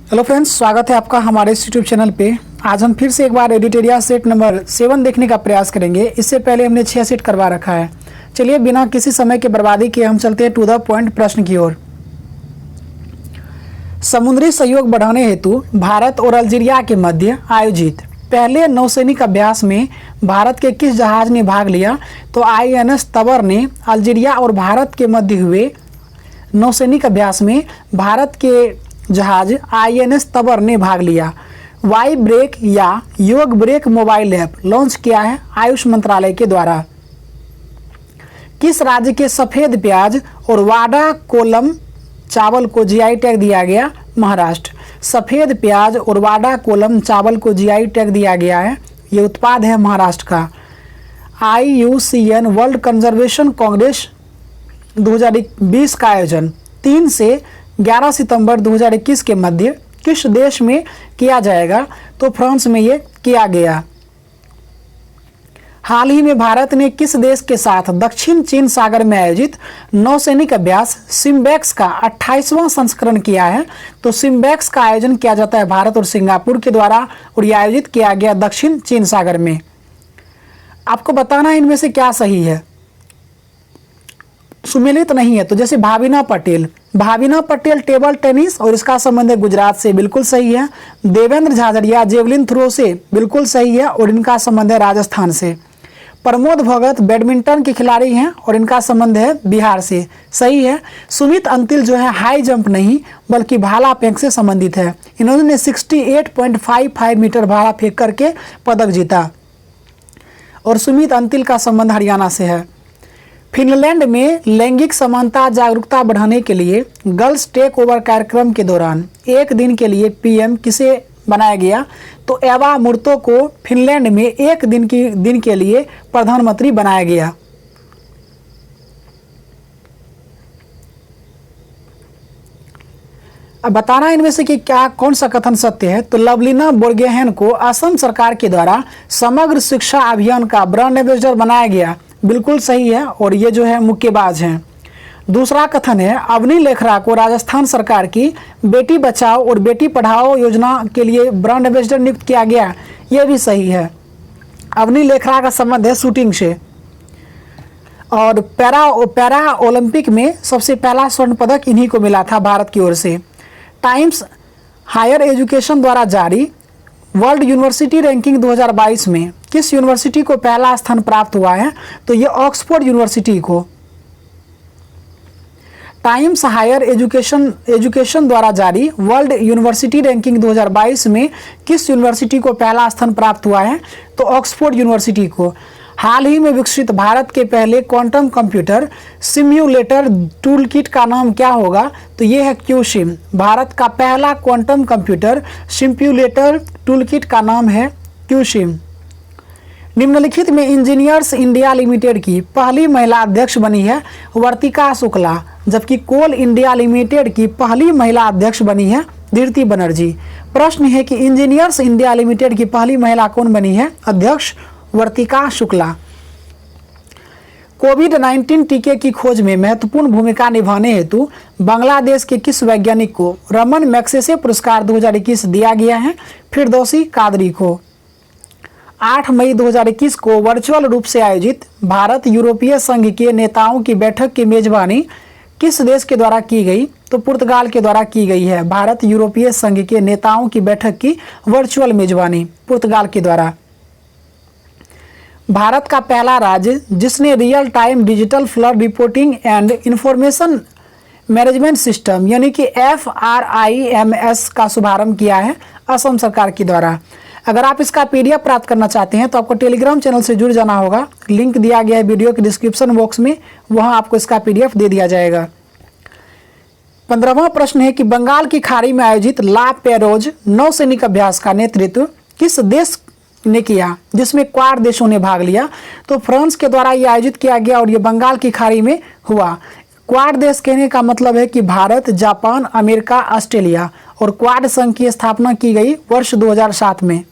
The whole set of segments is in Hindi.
हेलो फ्रेंड्स, स्वागत है आपका हमारे इस यूट्यूब चैनल पे। आज हम फिर से एक बार एडिटोरियल सेट नंबर 7 देखने का प्रयास करेंगे। इससे पहले हमने 6 सेट करवा रखा है। चलिए बिना किसी समय के बर्बादी के हम चलते हैं टू द पॉइंट प्रश्न की ओर। समुद्री सहयोग बढ़ाने हेतु भारत और अल्जीरिया के मध्य आयोजित पहले नौसैनिक अभ्यास में भारत के किस जहाज ने भाग लिया? तो INS तबर ने अल्जीरिया और भारत के मध्य हुए नौसैनिक अभ्यास में भारत के जहाज INS तबर ने भाग लिया। वाई ब्रेक या योग ब्रेक मोबाइल ऐप लॉन्च किया है आयुष मंत्रालय के द्वारा। किस राज्य के सफ़ेद प्याज और वाडा कोलम चावल को GI टैग दिया गया? महाराष्ट्र। सफ़ेद प्याज और वाडा कोलम चावल को GI टैग दिया गया है। ये उत्पाद है महाराष्ट्र का। IUCN वर्ल्ड कंजर्वेशन कांग्रेस 2020 का आयोजन 3 से 11 सितंबर 2021 के मध्य किस देश में किया जाएगा? तो फ्रांस में ये किया गया। हाल ही में भारत ने किस देश के साथ दक्षिण चीन सागर में आयोजित नौसैनिक अभ्यास सिम्बैक्स का 28वां संस्करण किया है? तो सिम्बैक्स का आयोजन किया जाता है भारत और सिंगापुर के द्वारा और यह आयोजित किया गया दक्षिण चीन सागर में। आपको बताना है इनमें से क्या सही है। सुमेलित नहीं है तो जैसे भाविना पटेल टेबल टेनिस और इसका संबंध है गुजरात से, बिल्कुल सही है। देवेंद्र झाझड़िया जेवलिन थ्रो से, बिल्कुल सही है और इनका संबंध है राजस्थान से। प्रमोद भगत बैडमिंटन के खिलाड़ी हैं और इनका संबंध है बिहार से, सही है। सुमित अंतिल जो है हाई जंप नहीं बल्कि भाला फेंक से संबंधित है। इन्होंने 68.55 मीटर भाला फेंक करके पदक जीता और सुमित अंतिल का संबंध हरियाणा से है। फिनलैंड में लैंगिक समानता जागरूकता बढ़ाने के लिए गर्ल्स टेक ओवर कार्यक्रम के दौरान एक दिन के लिए PM किसे बनाया गया? तो एवा मूर्तो को फिनलैंड में एक दिन के लिए प्रधानमंत्री बनाया गया। अब बताना इनमें से कि क्या कौन सा कथन सत्य है। तो लवलीना बोर्गोहेन को असम सरकार के द्वारा समग्र शिक्षा अभियान का ब्रांड एम्बेसडर बनाया गया, बिल्कुल सही है और ये जो है मुक्केबाज हैं। दूसरा कथन है अवनी लेखरा को राजस्थान सरकार की बेटी बचाओ और बेटी पढ़ाओ योजना के लिए ब्रांड एम्बेसडर नियुक्त किया गया, ये भी सही है। अवनी लेखरा का संबंध है शूटिंग से। और पैरा ओलंपिक में सबसे पहला स्वर्ण पदक इन्हीं को मिला था भारत की ओर से। टाइम्स हायर एजुकेशन द्वारा जारी वर्ल्ड यूनिवर्सिटी रैंकिंग 2022 में किस यूनिवर्सिटी को पहला स्थान प्राप्त हुआ है? तो ये ऑक्सफोर्ड यूनिवर्सिटी को। टाइम्स हायर एजुकेशन द्वारा जारी वर्ल्ड यूनिवर्सिटी रैंकिंग 2022 में किस यूनिवर्सिटी को पहला स्थान प्राप्त हुआ है? तो ऑक्सफोर्ड यूनिवर्सिटी को। हाल ही में विकसित भारत के पहले क्वांटम कंप्यूटर सिम्युलेटर टूलकिट का नाम क्या होगा? तो ये है QSIM। भारत का पहला क्वांटम कंप्यूटर सिम्युलेटर टूलकिट का नाम है QSIM। निम्नलिखित में इंजीनियर्स इंडिया लिमिटेड की पहली महिला अध्यक्ष बनी है वर्तिका शुक्ला, जबकि कोल इंडिया लिमिटेड की पहली महिला अध्यक्ष बनी है धीरती बनर्जी। प्रश्न है कि इंजीनियर्स इंडिया लिमिटेड की पहली महिला कौन बनी है अध्यक्ष? वर्तिका शुक्ला। कोविड-19 टीके की खोज में महत्वपूर्ण भूमिका निभाने हेतु बांग्लादेश के किस वैज्ञानिक को रमन मैग्सेसे पुरस्कार 2021 दिया गया है? फिरदौसी कादरी को। 8 मई 2021 को वर्चुअल रूप से आयोजित भारत यूरोपीय संघ के नेताओं की बैठक की मेजबानी किस देश के द्वारा की गई? तो पुर्तगाल के द्वारा की गई है। भारत यूरोपीय संघ के नेताओं की बैठक की वर्चुअल मेजबानी पुर्तगाल के द्वारा। भारत का पहला राज्य जिसने real time digital flood reporting and information management system यानी कि FRIMS का शुभारंभ किया है असम सरकार के द्वारा। अगर आप इसका PDF प्राप्त करना चाहते हैं तो आपको टेलीग्राम चैनल से जुड़ जाना होगा। लिंक दिया गया है वीडियो के डिस्क्रिप्शन बॉक्स में, वहां आपको इसका PDF दे दिया जाएगा। 15वां प्रश्न है कि बंगाल की खाड़ी में आयोजित ला पेरोज नौसैनिक अभ्यास का नेतृत्व किस देश ने किया जिसमें क्वाड देशों ने भाग लिया? तो फ्रांस के द्वारा ये आयोजित किया गया और ये बंगाल की खाड़ी में हुआ। क्वाड देश कहने का मतलब है कि भारत, जापान, अमेरिका, ऑस्ट्रेलिया और क्वाड संघ की स्थापना की गई वर्ष 2007 में।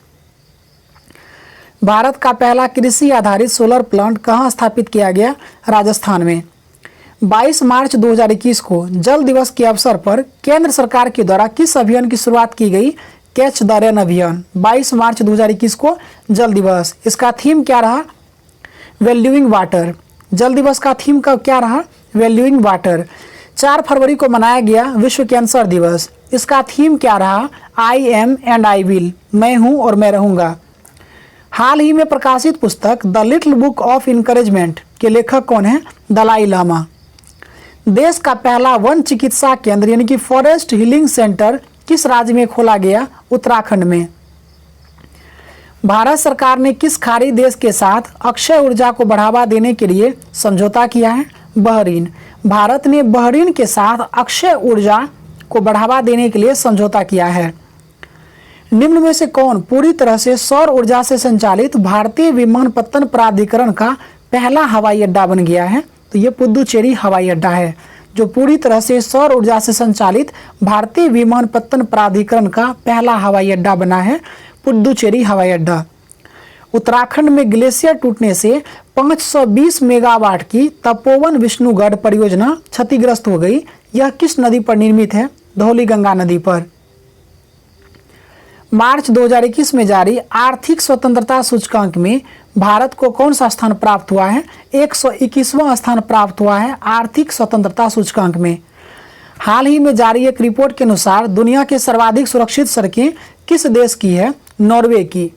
भारत का पहला कृषि आधारित सोलर प्लांट कहाँ स्थापित किया गया? राजस्थान में। 22 मार्च 2021 को जल दिवस के अवसर पर केंद्र सरकार के द्वारा किस अभियान की शुरुआत की गई? कैच द रेन अभियान। 22 मार्च 2021 को जल दिवस, इसका थीम क्या रहा? Valuing water. जल दिवस का थीम का क्या रहा? Valuing water. 4 फरवरी को मनाया गया विश्व कैंसर दिवस, इसका थीम क्या रहा? I am and I will, मैं हूं और मैं रहूंगा। हाल ही में प्रकाशित पुस्तक the little book of encouragement के लेखक कौन है? दलाई लामा। देश का पहला वन चिकित्सा केंद्र यानी कि फॉरेस्ट हीलिंग सेंटर किस राज्य में खोला गया? उत्तराखंड में। भारत सरकार ने किस खाड़ी देश के साथ अक्षय ऊर्जा को बढ़ावा देने के लिए समझौता किया है? बहरीन। भारत ने बहरीन के साथ अक्षय ऊर्जा को बढ़ावा देने के लिए समझौता किया है। निम्न में से कौन पूरी तरह से सौर ऊर्जा से संचालित भारतीय विमानपत्तन प्राधिकरण का पहला हवाई अड्डा बन गया है? तो ये पुदुचेरी हवाई अड्डा है जो पूरी तरह से सौर ऊर्जा से संचालित भारतीय विमानपत्तन प्राधिकरण का पहला हवाई अड्डा बना है, पुदुचेरी हवाई अड्डा। उत्तराखंड में ग्लेशियर टूटने से 520 मेगावाट की तपोवन विष्णुगढ़ परियोजना क्षतिग्रस्त हो गई। यह किस नदी पर निर्मित है? धौलीगंगा नदी पर। मार्च 2021 में जारी आर्थिक स्वतंत्रता सूचकांक में भारत को कौन सा स्थान प्राप्त हुआ है? 121वां स्थान प्राप्त हुआ है आर्थिक स्वतंत्रता सूचकांक में। हाल ही में जारी एक रिपोर्ट के अनुसार दुनिया के सर्वाधिक सुरक्षित सड़कें किस देश की है? नॉर्वे की।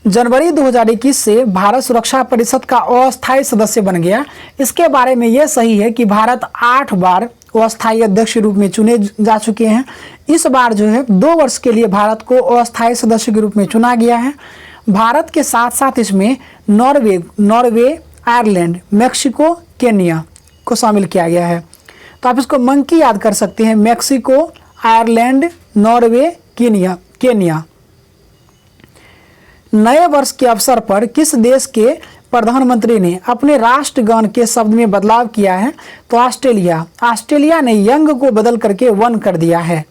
जनवरी 2021 से भारत सुरक्षा परिषद का अस्थायी सदस्य बन गया। इसके बारे में यह सही है कि भारत 8 बार अस्थायी अध्यक्ष के रूप में चुने जा चुके हैं। इस बार जो है 2 वर्ष के लिए भारत को अस्थायी सदस्य के रूप में चुना गया है। भारत के साथ साथ इसमें नॉर्वे, आयरलैंड, मेक्सिको, केन्या को शामिल किया गया है। तो आप इसको मंकी याद कर सकते हैं, मेक्सिको, आयरलैंड, नॉर्वे, केन्या। नए वर्ष के अवसर पर किस देश के प्रधानमंत्री ने अपने राष्ट्रगान के शब्द में बदलाव किया है? तो ऑस्ट्रेलिया ने यंग को बदल करके वन कर दिया है।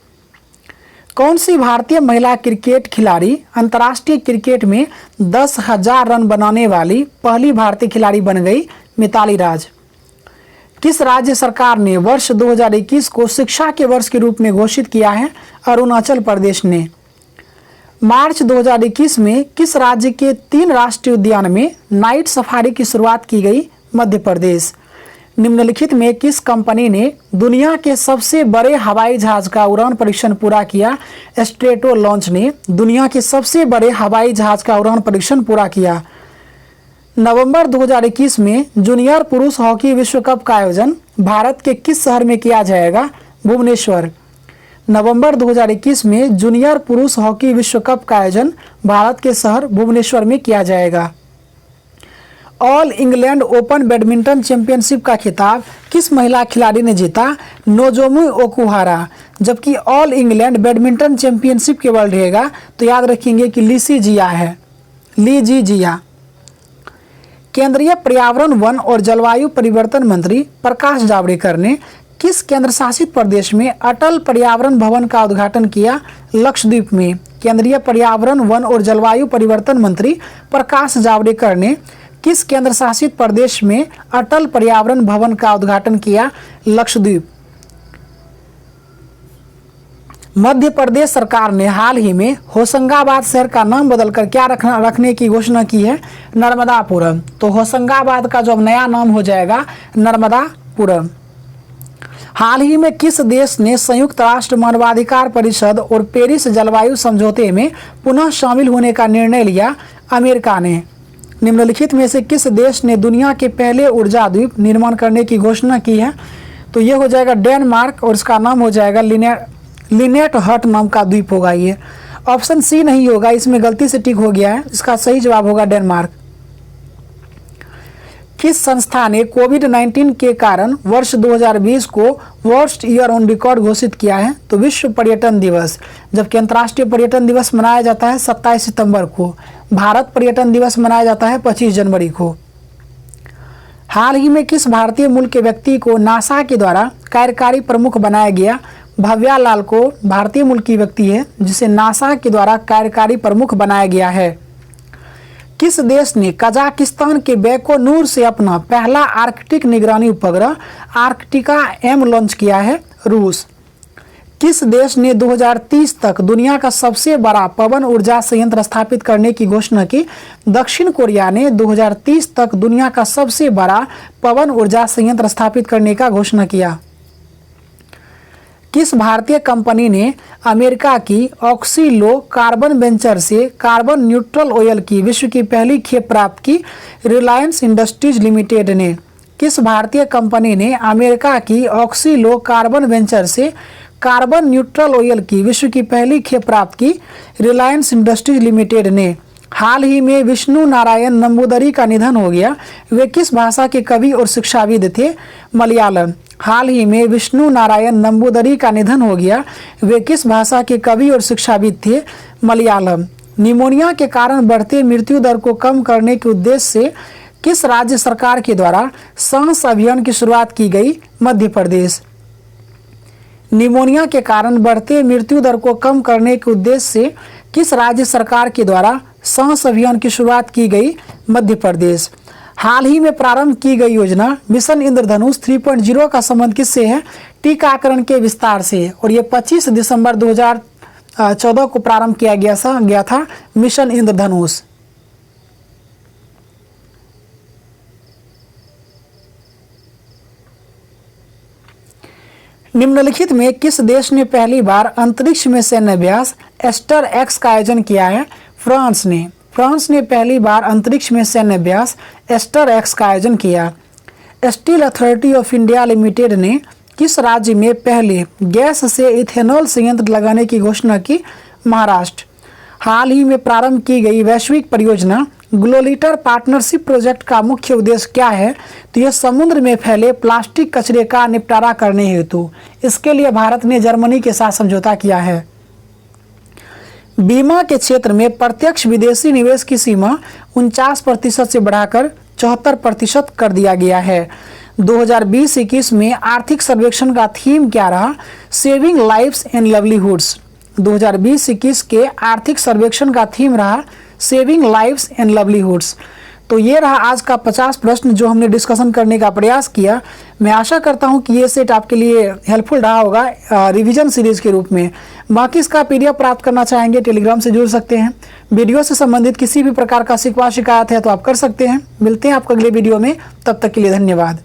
कौन सी भारतीय महिला क्रिकेट खिलाड़ी अंतर्राष्ट्रीय क्रिकेट में 10,000 रन बनाने वाली पहली भारतीय खिलाड़ी बन गई? मिताली राज। किस राज्य सरकार ने वर्ष 2021 को शिक्षा के वर्ष के रूप में घोषित किया है? अरुणाचल प्रदेश ने। मार्च 2021 में किस राज्य के 3 राष्ट्रीय उद्यान में नाइट सफारी की शुरुआत की गई? मध्य प्रदेश। निम्नलिखित में किस कंपनी ने दुनिया के सबसे बड़े हवाई जहाज का उड़ान परीक्षण पूरा किया? स्ट्रेटो लॉन्च ने दुनिया के सबसे बड़े हवाई जहाज का उड़ान परीक्षण पूरा किया। नवंबर 2021 में जूनियर पुरुष हॉकी विश्व कप का आयोजन भारत के किस शहर में किया जाएगा? भुवनेश्वर। नवंबर 2021 में जूनियर पुरुष हॉकी विश्व कप का आयोजन भारत के शहर भुवनेश्वर में किया जाएगा। All England open badminton championship का खिताब किस महिला खिलाड़ी ने जीता? Nozomi Okuhara. जबकि ऑल इंग्लैंड बैडमिंटन चैंपियनशिप केवल रहेगा तो याद रखेंगे कि ली जी जिया। केंद्रीय पर्यावरण, वन और जलवायु परिवर्तन मंत्री प्रकाश जावड़ेकर ने किस केंद्र शासित प्रदेश में अटल पर्यावरण भवन का उद्घाटन किया? लक्षद्वीप में। केंद्रीय पर्यावरण, वन और जलवायु परिवर्तन मंत्री प्रकाश जावड़ेकर ने किस केंद्र शासित प्रदेश में अटल पर्यावरण भवन का उद्घाटन किया? लक्षद्वीप। मध्य प्रदेश सरकार ने हाल ही में होशंगाबाद शहर का नाम बदलकर क्या रखने की घोषणा की है? नर्मदापुरम। तो होशंगाबाद का जो नया नाम हो जाएगा नर्मदापुरम। हाल ही में किस देश ने संयुक्त राष्ट्र मानवाधिकार परिषद और पेरिस जलवायु समझौते में पुनः शामिल होने का निर्णय लिया? अमेरिका ने। निम्नलिखित में से किस देश ने दुनिया के पहले ऊर्जा द्वीप निर्माण करने की घोषणा की है? तो ये हो जाएगा डेनमार्क और इसका नाम हो जाएगा लिनेट हट नाम का द्वीप होगा ये। ऑप्शन सी नहीं होगा, इसमें गलती से टिक हो गया है, इसका सही जवाब होगा डेनमार्क। किस संस्था ने कोविड-19 के कारण वर्ष 2020 को वर्स्ट ईयर ऑन रिकॉर्ड घोषित किया है? तो विश्व पर्यटन दिवस। जबकि अंतर्राष्ट्रीय पर्यटन दिवस मनाया जाता है 27 सितंबर को, भारत पर्यटन दिवस मनाया जाता है 25 जनवरी को। हाल ही में किस भारतीय मूल के व्यक्ति को नासा के द्वारा कार्यकारी प्रमुख बनाया गया? भव्या लाल को भारतीय मूल की व्यक्ति है जिसे नासा के द्वारा कार्यकारी प्रमुख बनाया गया है। किस देश ने कजाकिस्तान के बैकोनूर से अपना पहला आर्कटिक निगरानी उपग्रह आर्कटिका M लॉन्च किया है? रूस। किस देश ने 2030 तक दुनिया का सबसे बड़ा पवन ऊर्जा संयंत्र स्थापित करने की घोषणा की? दक्षिण कोरिया ने 2030 तक दुनिया का सबसे बड़ा पवन ऊर्जा संयंत्र स्थापित करने का घोषणा किया। किस भारतीय कंपनी ने अमेरिका की ऑक्सीलो कार्बन वेंचर से कार्बन न्यूट्रल ऑयल की विश्व की पहली खेप प्राप्त की? रिलायंस इंडस्ट्रीज लिमिटेड ने। किस भारतीय कंपनी ने अमेरिका की ऑक्सीलो कार्बन वेंचर से कार्बन न्यूट्रल ऑयल की विश्व की पहली खेप प्राप्त की? रिलायंस इंडस्ट्रीज लिमिटेड ने। हाल ही में विष्णु नारायण नंबूदरी का निधन हो गया। वे किस भाषा के कवि और शिक्षाविद थे? मलयालम। हाल ही में विष्णु नारायण नंबूदरी का निधन हो गया। वे किस भाषा के कवि और शिक्षाविद थे? मलयालम। निमोनिया के कारण बढ़ते मृत्यु दर को कम करने के उद्देश्य से किस राज्य सरकार के द्वारा सांस अभियान की शुरुआत की गई? मध्य प्रदेश। निमोनिया के कारण बढ़ते मृत्यु दर को कम करने के उद्देश्य से किस राज्य सरकार के द्वारा सांस अभियान की शुरुआत की गई? मध्य प्रदेश। हाल ही में प्रारंभ की गई योजना मिशन इंद्रधनुष 3.0 का संबंध किससे है? टीकाकरण के विस्तार से। और ये 25 दिसंबर 2014 को प्रारंभ किया गया था मिशन इंद्रधनुष। निम्नलिखित में किस देश ने पहली बार अंतरिक्ष में सैन्य अभ्यास एस्टर एक्स का आयोजन किया है? फ्रांस ने। फ्रांस ने पहली बार अंतरिक्ष में सैन्य अभ्यास एस्टर एक्स का आयोजन किया। Steel authority of India limited ने किस राज्य में पहले गैस से इथेनॉल संयंत्र लगाने की घोषणा की? महाराष्ट्र। हाल ही में प्रारंभ की गई वैश्विक परियोजना ग्लोलिटर पार्टनरशिप प्रोजेक्ट का मुख्य उद्देश्य क्या है? तो यह समुद्र में फैले प्लास्टिक कचरे का निपटारा करने हेतु इसके लिए भारत ने जर्मनी के साथ समझौता किया है। बीमा के क्षेत्र में प्रत्यक्ष विदेशी निवेश की सीमा 49% से बढ़ाकर 74% कर दिया गया है। 2020-21 में आर्थिक सर्वेक्षण का थीम क्या रहा? Saving lives and livelihoods. 2020-21 के आर्थिक सर्वेक्षण का थीम रहा सेविंग लाइव्स एंड लाइवलीहुड्स। तो ये रहा आज का 50 प्रश्न जो हमने डिस्कशन करने का प्रयास किया। मैं आशा करता हूँ कि ये सेट आपके लिए हेल्पफुल रहा होगा रिवीजन सीरीज के रूप में। बाकी इसका PDF प्राप्त करना चाहेंगे टेलीग्राम से जुड़ सकते हैं। वीडियो से संबंधित किसी भी प्रकार का शिकवा शिकायत है तो आप कर सकते हैं। मिलते हैं आपको अगले वीडियो में, तब तक के लिए धन्यवाद।